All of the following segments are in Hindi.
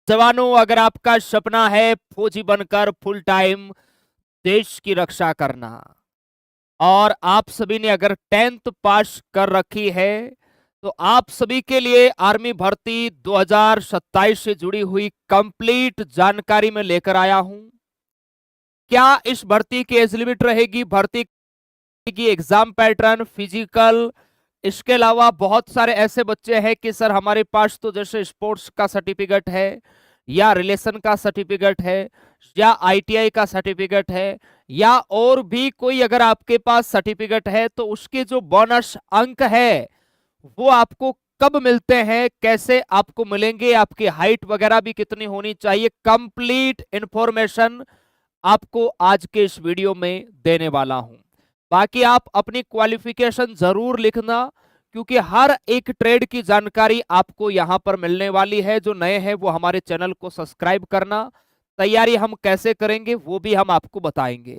जवानों, अगर आपका सपना है फौजी बनकर फुल टाइम देश की रक्षा करना और आप सभी ने अगर 10th पास कर रखी है तो आप सभी के लिए आर्मी भर्ती 2027 से जुड़ी हुई कंप्लीट जानकारी में लेकर आया हूं। क्या इस भर्ती की एज लिमिट रहेगी, भर्ती की एग्जाम पैटर्न, फिजिकल, इसके अलावा बहुत सारे ऐसे बच्चे हैं कि सर हमारे पास तो जैसे स्पोर्ट्स का सर्टिफिकेट है या रिलेशन का सर्टिफिकेट है या आईटीआई का सर्टिफिकेट है या और भी कोई अगर आपके पास सर्टिफिकेट है तो उसके जो बोनस अंक है वो आपको कब मिलते हैं, कैसे आपको मिलेंगे, आपकी हाइट वगैरह भी कितनी होनी चाहिए, कंप्लीट इंफॉर्मेशन आपको आज के इस वीडियो में देने वाला हूं। बाकी आप अपनी क्वालिफिकेशन जरूर लिखना क्योंकि हर एक ट्रेड की जानकारी आपको यहां पर मिलने वाली है। जो नए हैं वो हमारे चैनल को सब्सक्राइब करना। तैयारी हम कैसे करेंगे वो भी हम आपको बताएंगे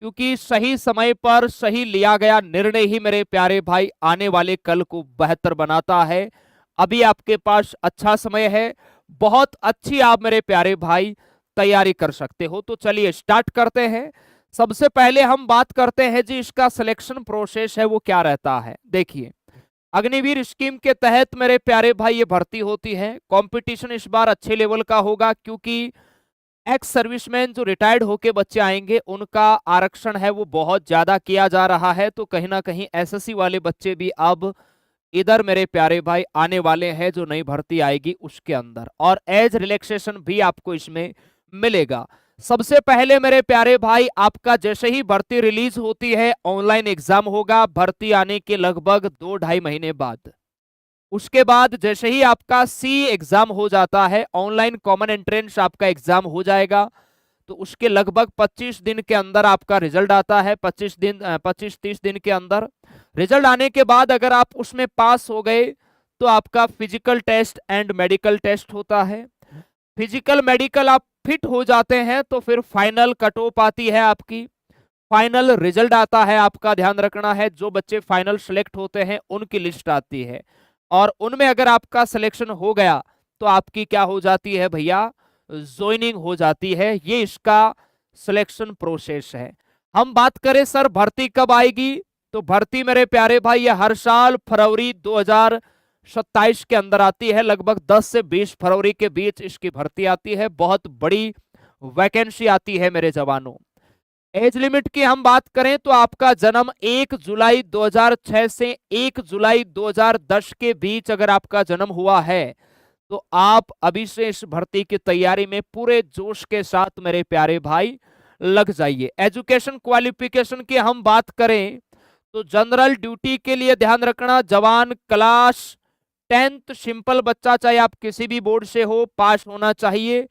क्योंकि सही समय पर सही लिया गया निर्णय ही मेरे प्यारे भाई आने वाले कल को बेहतर बनाता है। अभी आपके पास अच्छा समय है, बहुत अच्छी आप मेरे प्यारे भाई तैयारी कर सकते हो। तो चलिए स्टार्ट करते हैं। सबसे पहले हम बात करते हैं जी इसका सिलेक्शन प्रोसेस है वो क्या रहता है। देखिए अग्निवीर स्कीम के तहत मेरे प्यारे भाई ये भर्ती होती है। कंपटीशन इस बार अच्छे लेवल का होगा क्योंकि एक्स सर्विसमैन जो रिटायर्ड होके बच्चे आएंगे उनका आरक्षण है वो बहुत ज्यादा किया जा रहा है। तो कहीं ना कहीं एसएससी वाले बच्चे भी अब इधर मेरे प्यारे भाई आने वाले हैं जो नई भर्ती आएगी उसके अंदर, और एज रिलैक्सेशन भी आपको इसमें मिलेगा। सबसे पहले मेरे प्यारे भाई आपका जैसे ही भर्ती रिलीज होती है ऑनलाइन एग्जाम होगा भर्ती आने के लगभग 2-2.5 महीने बाद। उसके बाद जैसे ही आपका सी एग्जाम हो जाता है, ऑनलाइन कॉमन एंट्रेंस आपका एग्जाम हो जाएगा, तो उसके लगभग 25 दिन के अंदर आपका रिजल्ट आता है। 25-30 दिन के अंदर रिजल्ट आने के बाद अगर आप उसमें पास हो गए तो आपका physical test and medical test होता है। फिजिकल मेडिकल आप फिट हो जाते हैं तो फिर फाइनल कट ऑफ आती है आपकी, फाइनल रिजल्ट आता है आपका। ध्यान रखना है जो बच्चे फाइनल सेलेक्ट होते हैं उनकी लिस्ट आती है और उनमें अगर आपका सिलेक्शन हो गया तो आपकी क्या हो जाती है भैया, ज्वाइनिंग हो जाती है। ये इसका सिलेक्शन प्रोसेस है। हम बात करें सर भर्ती कब आएगी, तो भर्ती मेरे प्यारे भाई ये हर साल फरवरी 2027 के अंदर आती है। लगभग 10 से 20 फरवरी के बीच इसकी भर्ती आती है। बहुत बड़ी वैकेंसी आती है मेरे जवानों। एज लिमिट की हम बात करें तो आपका जन्म 1 जुलाई 2006 से 1 जुलाई 2010 के बीच अगर आपका जन्म हुआ है तो आप अभी से इस भर्ती की तैयारी में पूरे जोश के साथ मेरे प्यारे भाई लग जाइए। एजुकेशन क्वालिफिकेशन की हम बात करें तो जनरल ड्यूटी के लिए ध्यान रखना जवान क्लास 10th सिंपल बच्चा चाहे आप किसी भी बोर्ड से हो पास होना चाहिए।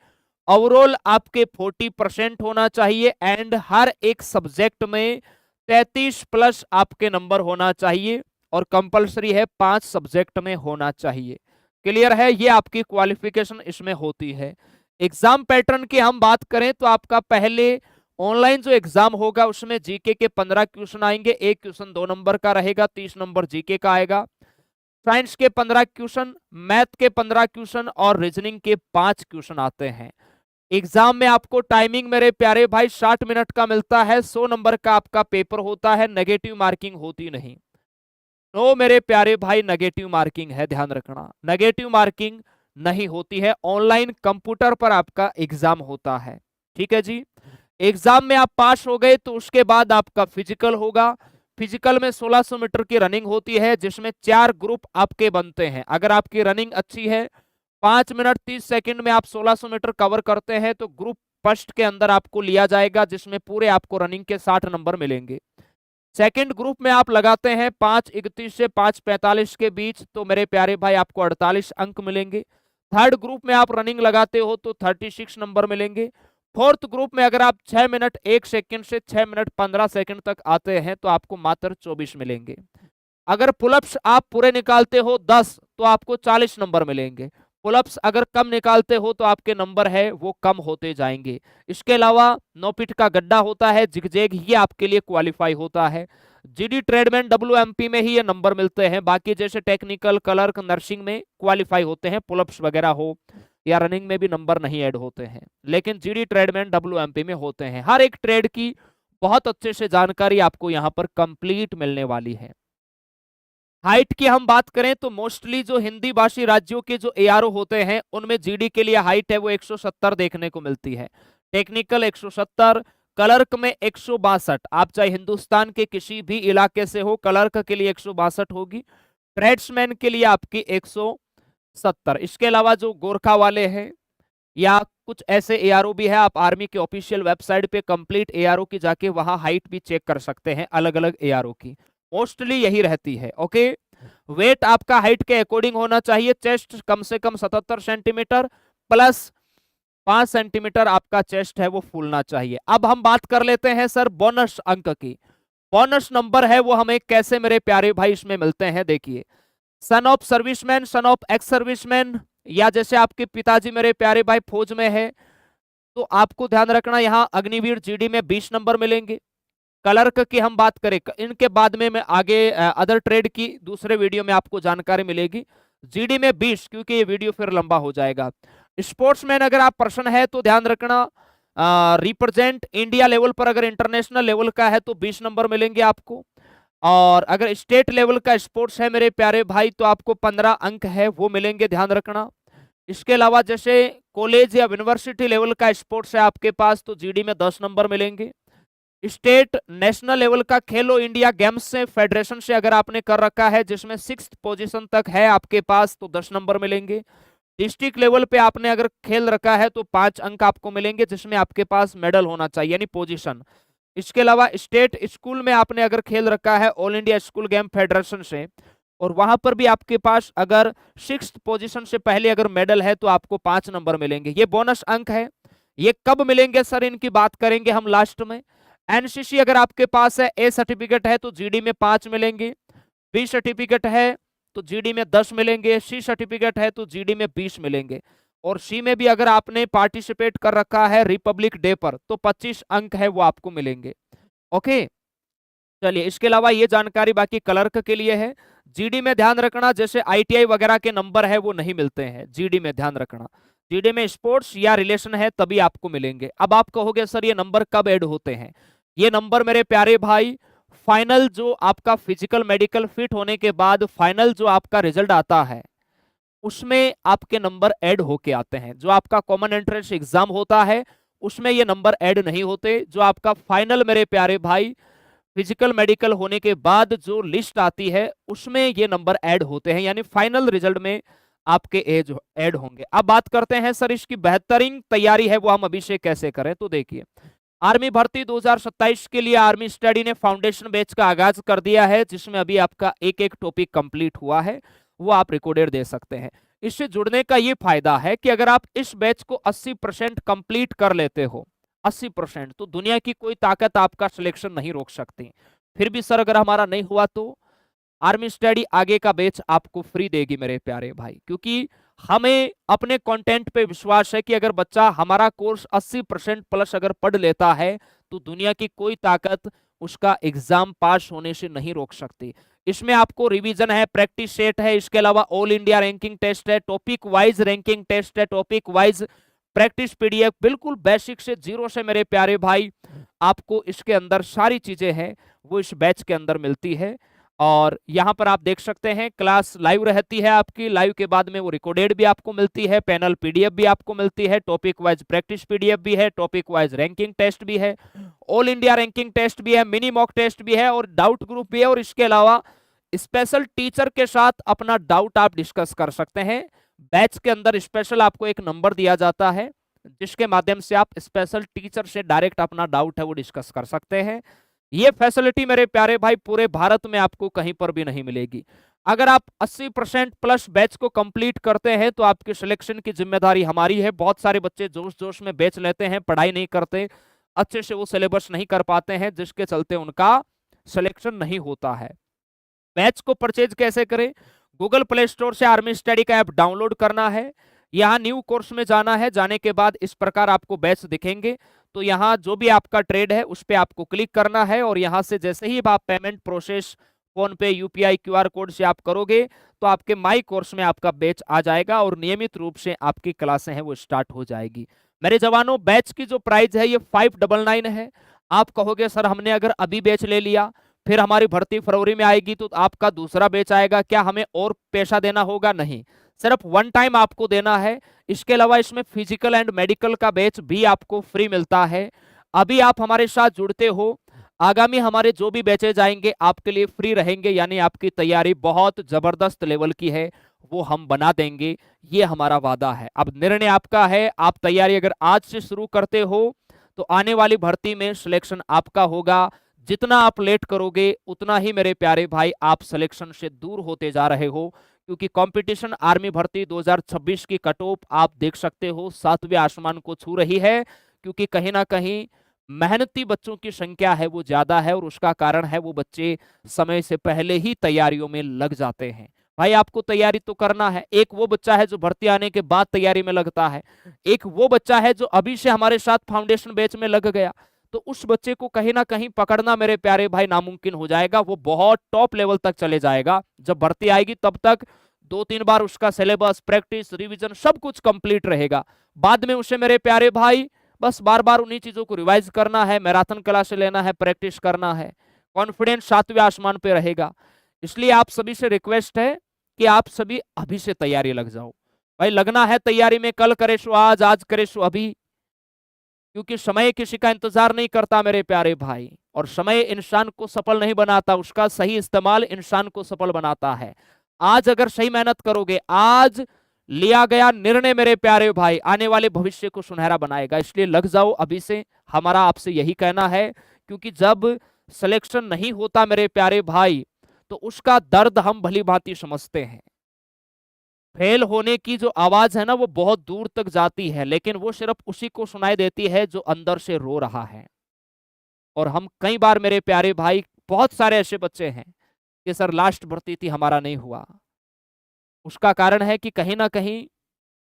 ओवरऑल आपके 40% होना चाहिए एंड हर एक सब्जेक्ट में 33+ आपके नंबर होना चाहिए और कंपलसरी है 5 सब्जेक्ट में होना चाहिए। क्लियर है, ये आपकी क्वालिफिकेशन इसमें होती है। एग्जाम पैटर्न की हम बात करें तो आपका पहले ऑनलाइन जो एग्जाम होगा उसमें जीके के 15 क्वेश्चन आएंगे। एक क्वेश्चन 2 नंबर का रहेगा, 30 नंबर जीके का आएगा। साइंस के 15 क्वेश्चन, मैथ के 15 क्वेश्चन और रीजनिंग के 5 क्वेश्चन आते हैं। एग्जाम में आपको टाइमिंग मेरे प्यारे भाई 60 मिनट का मिलता है। 100 नंबर का आपका पेपर होता है, नेगेटिव मार्किंग होती नहीं। नो मेरे प्यारे भाई नेगेटिव मार्किंग है, ध्यान रखना नेगेटिव मार्किंग नहीं होती है। ऑनलाइन कंप्यूटर पर आपका एग्जाम होता है, ठीक है जी। एग्जाम में आप पास हो गए तो उसके बाद आपका फिजिकल होगा। फिजिकल में 1600 मीटर की रनिंग होती है जिसमें 4 ग्रुप आपके बनते हैं। अगर आपकी रनिंग अच्छी है 5 मिनट 30 सेकंड में आप 1600 मीटर कवर करते हैं तो ग्रुप फर्स्ट के अंदर आपको लिया जाएगा जिसमें पूरे आपको रनिंग के 60 नंबर मिलेंगे। सेकंड ग्रुप में आप लगाते हैं 5:31 से 5:45 के बीच तो मेरे प्यारे भाई आपको 48 अंक मिलेंगे। थर्ड ग्रुप में आप रनिंग लगाते हो तो 36 नंबर मिलेंगे। फोर्थ ग्रुप में अगर आप 6 मिनट 1 सेकंड से 6 मिनट 15 सेकंड तक आते हैं तो आपको मात्र 24 मिलेंगे। अगर पुलअप्स आप पूरे निकालते हो 10 तो आपको 40 नंबर मिलेंगे। पुलअप्स अगर कम निकालते हो तो आपके नंबर है वो कम होते जाएंगे। इसके अलावा 9 फीट का गड्ढा होता है, जिगजैग, ये आपके लिए क्वालिफाई होता है। जीडी ट्रेडमैन WMP में ही ये नंबर मिलते हैं, बाकी जैसे टेक्निकल क्लर्क नर्सिंग में क्वालिफाई होते हैं पुलअप्स वगैरह हो। या रनिंग में भी नंबर नहीं ऐड होते हैं, लेकिन जीडी ट्रेडमैन WMP में होते हैं। हर एक ट्रेड की बहुत अच्छे से जानकारी आपको यहाँ पर कंप्लीट मिलने वाली है। हाइट की हम बात करें तो मोस्टली जो हिंदी भाषी राज्यों के जो ARO होते हैं उनमें जीडी के लिए हाइट है वो 170 देखने को मिलती है। टेक्निकल 170, क्लर्क में 162। आप चाहे हिंदुस्तान के किसी भी इलाके से हो, क्लर्क के लिए 162 होगी। ट्रेड्समैन के लिए आपकी 170। इसके अलावा जो गोरखा वाले हैं या कुछ ऐसे ARO भी है, आप आर्मी के ऑफिशियल वेबसाइट पे कंप्लीट ARO की जाके वहां हाइट भी चेक कर सकते हैं, अलग अलग ARO की मोस्टली यही रहती है। ओके, वेट आपका हाइट के अकॉर्डिंग होना चाहिए। चेस्ट कम से कम 77 सेंटीमीटर प्लस 5 सेंटीमीटर आपका चेस्ट है वो फूलना चाहिए। अब हम बात कर लेते हैं सर बोनस अंक की। बोनस नंबर है वो हमें कैसे मेरे प्यारे भाई इसमें मिलते हैं, देखिए son of serviceman, son of ex serviceman, या जैसे आपके पिताजी मेरे प्यारे भाई फौज में है तो आपको ध्यान रखना यहां अग्निवीर जीडी में 20 नंबर मिलेंगे। क्लर्क की हम बात करें, इनके बाद में मैं आगे अदर ट्रेड की दूसरे वीडियो में आपको जानकारी मिलेगी। जीडी में 20, क्योंकि ये वीडियो फिर लंबा हो जाएगा। स्पोर्ट्समैन अगर आप पर्सन है तो ध्यान रखना रिप्रेजेंट इंडिया लेवल पर, अगर इंटरनेशनल लेवल का है तो 20 नंबर मिलेंगे आपको। और अगर स्टेट लेवल का स्पोर्ट्स है मेरे प्यारे भाई तो आपको 15 अंक है वो मिलेंगे, ध्यान रखना। इसके अलावा जैसे कॉलेज या यूनिवर्सिटी लेवल का स्पोर्ट्स है आपके पास तो जीडी में 10 नंबर मिलेंगे। स्टेट नेशनल लेवल का खेलो इंडिया गेम्स से फेडरेशन से अगर आपने कर रखा है जिसमें 6th पोजीशन तक है आपके पास तो 10 नंबर मिलेंगे। डिस्ट्रिक्ट लेवल पे आपने अगर खेल रखा है तो 5 अंक आपको मिलेंगे, जिसमें आपके पास मेडल होना चाहिए यानी पोजीशन। इसके अलावा स्टेट स्कूल में आपने अगर खेल रखा है all India school game federation से, और वहां पर भी आपके पास अगर 6th पोजीशन से पहले अगर मेडल है तो आपको 5 नंबर मिलेंगे। ये बोनस अंक है। ये कब मिलेंगे सर, इनकी बात करेंगे हम लास्ट में। एनसीसी अगर आपके पास है, ए सर्टिफिकेट है तो जीडी में 5 मिलेंगे, बी सर्टिफिकेट है तो जीडी में 10 मिलेंगे, सी सर्टिफिकेट है तो जीडी में 20 मिलेंगे, और सी में भी अगर आपने पार्टिसिपेट कर रखा है रिपब्लिक डे पर तो 25 अंक है वो आपको मिलेंगे। ओके, चलिए इसके अलावा ये जानकारी बाकी क्लर्क के लिए है। जीडी में ध्यान रखना जैसे आईटीआई वगैरह के नंबर है वो नहीं मिलते हैं जीडी में, ध्यान रखना। जीडी में स्पोर्ट्स या रिलेशन है तभी आपको मिलेंगे। अब आप कहोगे सर ये नंबर कब ऐड होते हैं, ये नंबर मेरे प्यारे भाई फाइनल जो आपका फिजिकल मेडिकल फिट होने के बाद फाइनल जो आपका रिजल्ट आता है उसमें आपके नंबर ऐड होके आते हैं। जो आपका कॉमन एंट्रेंस एग्जाम होता है उसमें ये नंबर ऐड नहीं होते। जो आपका फाइनल मेरे प्यारे भाई फिजिकल मेडिकल होने के बाद जो लिस्ट आती है उसमें ये नंबर ऐड होते हैं, यानी फाइनल रिजल्ट में आपके एज ऐड होंगे। अब बात करते हैं सर इसकी बेहतरीन तैयारी है वो हम अभी से कैसे करें, तो देखिए आर्मी भर्ती 2027 के लिए आर्मी स्टडी ने फाउंडेशन बैच का आगाज कर दिया है, जिसमें अभी आपका एक एक टॉपिक कंप्लीट हुआ है वो आप रिकॉर्डेड दे सकते हैं। इससे जुड़ने का ये फायदा है कि अगर आप इस बैच को 80% कंप्लीट कर लेते हो, 80%, तो दुनिया की कोई ताकत आपका सिलेक्शन नहीं रोक सकती। फिर भी सर अगर हमारा नहीं हुआ तो आर्मी स्टडी आगे का बैच आपको फ्री देगी मेरे प्यारे भाई, क्योंकि हमें अपने कंटेंट पे विश्वास है कि अगर बच्चा हमारा कोर्स 80% प्लस अगर पढ़ लेता है तो दुनिया की कोई ताकत उसका एग्जाम पास होने से नहीं रोक सकती। इसमें आपको रिवीजन है, प्रैक्टिस सेट है, इसके अलावा ऑल इंडिया रैंकिंग टेस्ट है, टॉपिक वाइज रैंकिंग टेस्ट है, टॉपिक वाइज प्रैक्टिस पीडीएफ, बिल्कुल बेसिक से जीरो से मेरे प्यारे भाई आपको इसके अंदर सारी चीजें हैं वो इस बैच के अंदर मिलती है। और यहाँ पर आप देख सकते हैं क्लास लाइव रहती है आपकी, लाइव के बाद में वो रिकॉर्डेड भी आपको मिलती है, पैनल पीडीएफ भी आपको मिलती है, टॉपिक वाइज प्रैक्टिस पीडीएफ भी है, टॉपिक वाइज रैंकिंग टेस्ट भी है, ऑल इंडिया रैंकिंग टेस्ट भी है, मिनी मॉक टेस्ट भी है और डाउट ग्रुप भी है। और इसके अलावा स्पेशल टीचर के साथ अपना डाउट आप डिस्कस कर सकते हैं। बैच के अंदर स्पेशल आपको एक नंबर दिया जाता है जिसके माध्यम से आप स्पेशल टीचर से डायरेक्ट अपना डाउट है वो डिस्कस कर सकते हैं। ये फैसिलिटी मेरे प्यारे भाई पूरे भारत में आपको कहीं पर भी नहीं मिलेगी। अगर आप 80% प्लस बैच को कंप्लीट करते हैं तो आपके सिलेक्शन की जिम्मेदारी हमारी है। बहुत सारे बच्चे जोश जोश में बैच लेते हैं, पढ़ाई नहीं करते, अच्छे से वो सिलेबस नहीं कर पाते हैं, जिसके चलते उनका सिलेक्शन नहीं होता है। बैच को परचेज कैसे करें, गूगल प्ले स्टोर से आर्मी स्टडी का ऐप डाउनलोड करना है, यहाँ न्यू कोर्स में जाना है, जाने के बाद इस प्रकार आपको बैच दिखेंगे। तो यहाँ जो भी आपका ट्रेड है उस पर आपको क्लिक करना है और यहाँ से जैसे ही आप पेमेंट प्रोसेस फोन पे यूपीआई क्यूआर कोड से आप करोगे तो आपके माई कोर्स में आपका बैच आ जाएगा और नियमित रूप से आपकी क्लासें हैं वो स्टार्ट हो जाएगी। मेरे जवानों, बैच की जो प्राइस है ये 599 है। आप कहोगे सर हमने अगर अभी बैच ले लिया फिर हमारी भर्ती फरवरी में आएगी तो आपका दूसरा बैच आएगा, क्या हमें और पैसा देना होगा? नहीं, सिर्फ वन टाइम आपको देना है। इसके अलावा इसमें फिजिकल एंड मेडिकल का बैच भी आपको फ्री मिलता है। अभी आप हमारे साथ जुड़ते हो, आगामी हमारे जो भी बैचेज आएंगे आपके लिए फ्री रहेंगे, यानी आपकी तैयारी बहुत जबरदस्त लेवल की है वो हम बना देंगे, ये हमारा वादा है। अब निर्णय आपका है, आप तैयारी अगर आज से शुरू करते हो तो आने वाली भर्ती में सिलेक्शन आपका होगा। जितना आप लेट करोगे उतना ही मेरे प्यारे भाई आप सिलेक्शन से दूर होते जा रहे हो, क्योंकि कंपटीशन आर्मी भर्ती 2026 की कट ऑफ आप देख सकते हो 7वें आसमान को छू रही है, क्योंकि कहीं ना कहीं मेहनती बच्चों की संख्या है वो ज्यादा है और उसका कारण है वो बच्चे समय से पहले ही तैयारियों में लग जाते हैं। भाई आपको तैयारी तो करना है। एक वो बच्चा है जो भर्ती आने के बाद तैयारी में लगता है, एक वो बच्चा है जो अभी से हमारे साथ फाउंडेशन बैच में लग गया, तो उस बच्चे को कहीं ना कहीं पकड़ना मेरे प्यारे भाई नामुमकिन हो जाएगा। वो बहुत टॉप लेवल तक चले जाएगा, जब भर्ती आएगी तब तक 2-3 बार उसका सिलेबस, प्रैक्टिस, रिवीजन सब कुछ कंप्लीट रहेगा। बाद में उसे मेरे प्यारे भाई बस बार बार उन्हीं चीजों को रिवाइज करना है, मैराथन क्लास लेना है, प्रैक्टिस करना है, कॉन्फिडेंस 7वें आसमान पे रहेगा। इसलिए आप सभी से रिक्वेस्ट है कि आप सभी अभी से तैयारी लग जाओ। भाई लगना है तैयारी में, कल करे सो आज, आज करे सो अभी, क्योंकि समय किसी का इंतजार नहीं करता मेरे प्यारे भाई, और समय इंसान को सफल नहीं बनाता, उसका सही इस्तेमाल इंसान को सफल बनाता है। आज अगर सही मेहनत करोगे, आज लिया गया निर्णय मेरे प्यारे भाई आने वाले भविष्य को सुनहरा बनाएगा। इसलिए लग जाओ अभी से, हमारा आपसे यही कहना है, क्योंकि जब सिलेक्शन नहीं होता मेरे प्यारे भाई तो उसका दर्द हम भली भांति समझते हैं। फेल होने की जो आवाज है ना वो बहुत दूर तक जाती है, लेकिन वो सिर्फ उसी को सुनाई देती है जो अंदर से रो रहा है। और हम कई बार मेरे प्यारे भाई, बहुत सारे ऐसे बच्चे हैं कि सर लास्ट भर्ती थी हमारा नहीं हुआ, उसका कारण है कि कहीं ना कहीं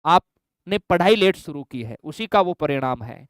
आपने पढ़ाई लेट शुरू की है, उसी का वो परिणाम है।